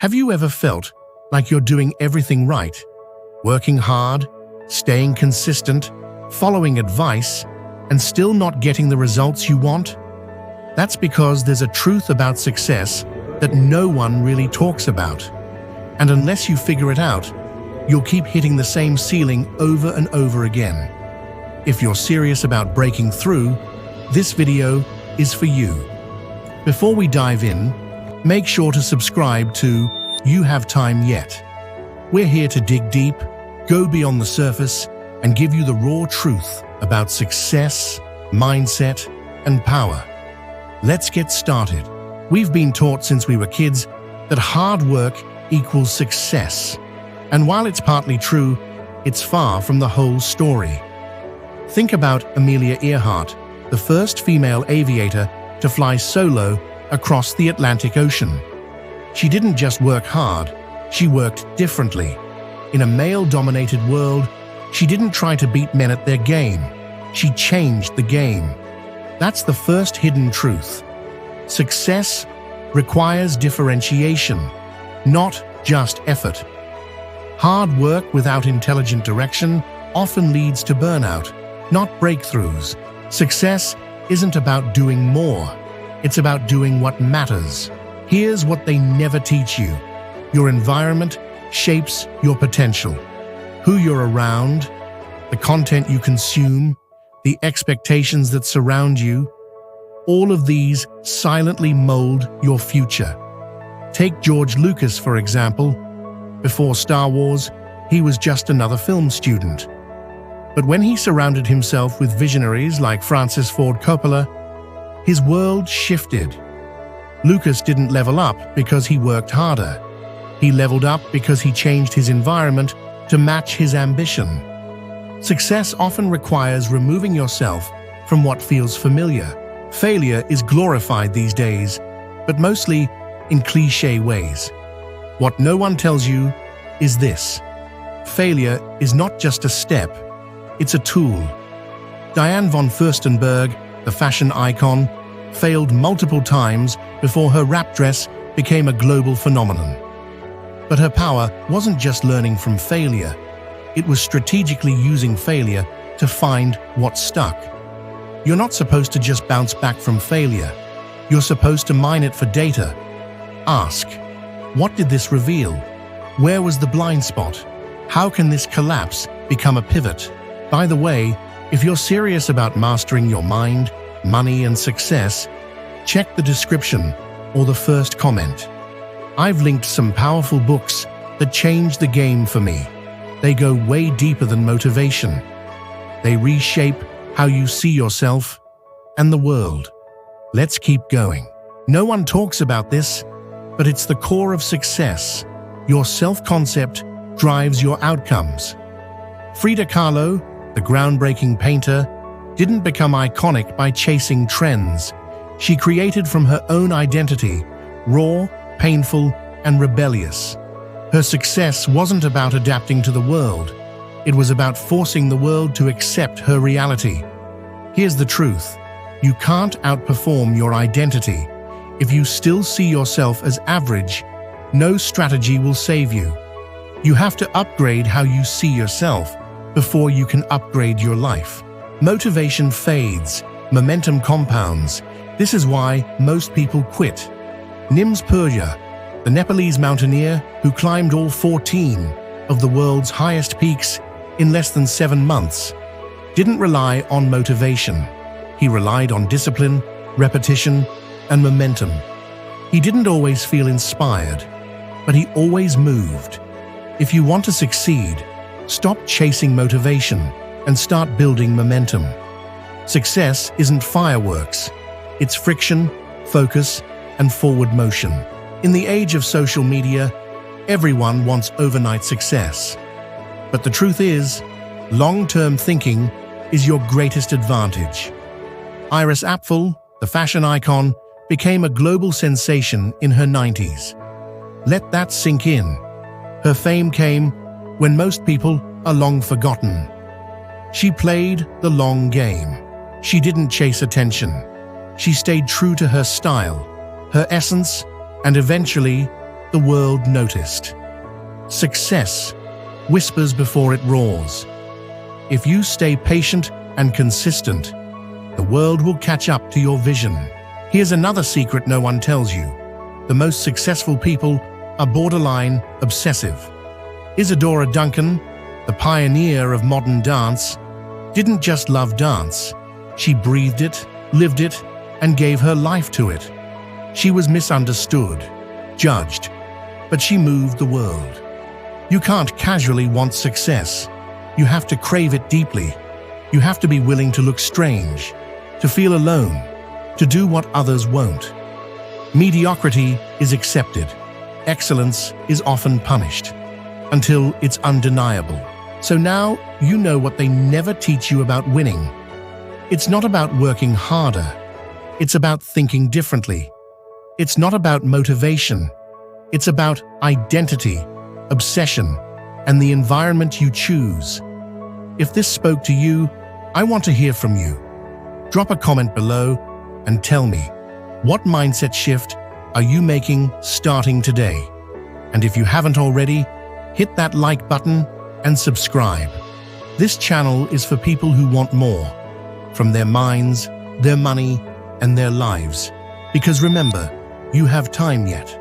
Have you ever felt like you're doing everything right? Working hard, staying consistent, following advice, and still not getting the results you want? That's because there's a truth about success that no one really talks about. And unless you figure it out, you'll keep hitting the same ceiling over and over again. If you're serious about breaking through, this video is for you. Before we dive in, make sure to subscribe to You Have Time Yet. We're here to dig deep, go beyond the surface, and give you the raw truth about success, mindset, and power. Let's get started. We've been taught since we were kids that hard work equals success. And while it's partly true, it's far from the whole story. Think about Amelia Earhart, the first female aviator to fly solo across the Atlantic Ocean. She didn't just work hard, she worked differently. In a male-dominated world, she didn't try to beat men at their game. She changed the game. That's the first hidden truth. Success requires differentiation, not just effort. Hard work without intelligent direction often leads to burnout, not breakthroughs. Success isn't about doing more. It's about doing what matters. Here's what they never teach you. Your environment shapes your potential. Who you're around, the content you consume, the expectations that surround you, all of these silently mold your future. Take George Lucas, for example. Before Star Wars, he was just another film student. But when he surrounded himself with visionaries like Francis Ford Coppola, his world shifted. Lucas didn't level up because he worked harder. He leveled up because he changed his environment to match his ambition. Success often requires removing yourself from what feels familiar. Failure is glorified these days, but mostly in cliché ways. What no one tells you is this: failure is not just a step, it's a tool. Diane von Furstenberg, the fashion icon, failed multiple times before her wrap dress became a global phenomenon. But her power wasn't just learning from failure, it was strategically using failure to find what stuck. You're not supposed to just bounce back from failure. You're supposed to mine it for data. Ask, what did this reveal? Where was the blind spot? How can this collapse become a pivot? By the way, if you're serious about mastering your mind, money, and success, check the description or the first comment. I've linked some powerful books that changed the game for me. They go way deeper than motivation. They reshape how you see yourself and the world. Let's keep going. No one talks about this, but it's the core of success. Your self-concept drives your outcomes. Frida Kahlo, the groundbreaking painter, didn't become iconic by chasing trends. She created from her own identity, raw, painful, and rebellious. Her success wasn't about adapting to the world. It was about forcing the world to accept her reality. Here's the truth: you can't outperform your identity. If you still see yourself as average, no strategy will save you. You have to upgrade how you see yourself before you can upgrade your life. Motivation fades, momentum compounds. This is why most people quit. Nims Purja, the Nepalese mountaineer who climbed all 14 of the world's highest peaks in less than 7 months, didn't rely on motivation. He relied on discipline, repetition, and momentum. He didn't always feel inspired, but he always moved. If you want to succeed, stop chasing motivation and start building momentum. Success isn't fireworks. It's friction, focus, and forward motion. In the age of social media, everyone wants overnight success. But the truth is, long-term thinking is your greatest advantage. Iris Apfel, the fashion icon, became a global sensation in her 90s. Let that sink in. Her fame came when most people are long forgotten. She played the long game. She didn't chase attention. She stayed true to her style, her essence, and eventually, the world noticed. Success whispers before it roars. If you stay patient and consistent, the world will catch up to your vision. Here's another secret no one tells you. The most successful people are borderline obsessive. Isadora Duncan, the pioneer of modern dance, didn't just love dance. She breathed it, lived it, and gave her life to it. She was misunderstood, judged, but she moved the world. You can't casually want success. You have to crave it deeply. You have to be willing to look strange, to feel alone, to do what others won't. Mediocrity is accepted. Excellence is often punished, until it's undeniable. So now you know what they never teach you about winning. It's not about working harder. It's about thinking differently. It's not about motivation. It's about identity, obsession, and the environment you choose. If this spoke to you, I want to hear from you. Drop a comment below and tell me, what mindset shift are you making starting today? And if you haven't already, hit that like button and subscribe. This channel is for people who want more, from their minds, their money, and their lives. Because remember, you have time yet.